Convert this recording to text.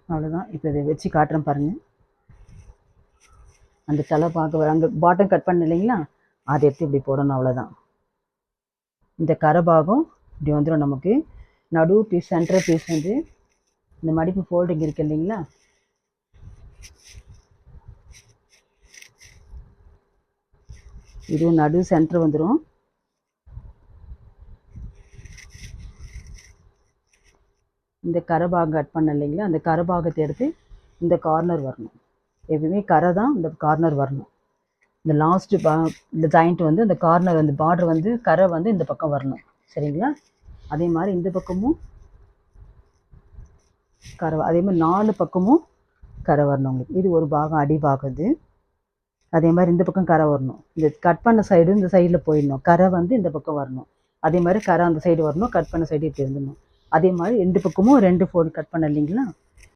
அவ்வளோதான். இப்போ இதை வச்சு காட்டுறேன் பாருங்கள். அந்த தலை பார்க்க அங்கே பாட்டம் கட் பண்ண இல்லைங்களா, அதை எடுத்து இப்படி போடணும். அவ்வளோதான். இந்த கரை பாகம் இப்படி வந்துடும் நமக்கு. நடு பீஸ் சென்டர் பீஸ் வந்து இந்த மடிப்பு ஃபோல்டிங் இருக்கு இல்லைங்களா, இதுவும் நடு சென்டர் வந்துடும். இந்த கரை பாகம் கட் பண்ண இல்லைங்களா, அந்த கரை பாகத்தை எடுத்து இந்த கார்னர் வரணும். எப்பவுமே கரை தான் இந்த கார்னர் வரணும். இந்த லாஸ்ட்டு இந்த ஜாயிண்ட் வந்து அந்த கார்னர் வந்து பார்டர் வந்து கரை வந்து இந்த பக்கம் வரணும். சரிங்களா? அதே மாதிரி இந்த பக்கமும் கரை, அதே மாதிரி 4 பக்கமும் கரை வரணும் உங்களுக்கு. இது ஒரு பாகம் அடி பாகம் இது. அதே மாதிரி இந்த பக்கம் கரை வரணும். இந்த கட் பண்ண சைடு இந்த சைடில் போயிடணும். கரை வந்து இந்த பக்கம் வரணும். அதே மாதிரி கரை அந்த சைடு வரணும். கட் பண்ண சைடு இப்படி இருந்துடணும். அதே மாதிரி 2 பக்கமும் 2 ஃபோல்டு கட் பண்ண இல்லைங்களா,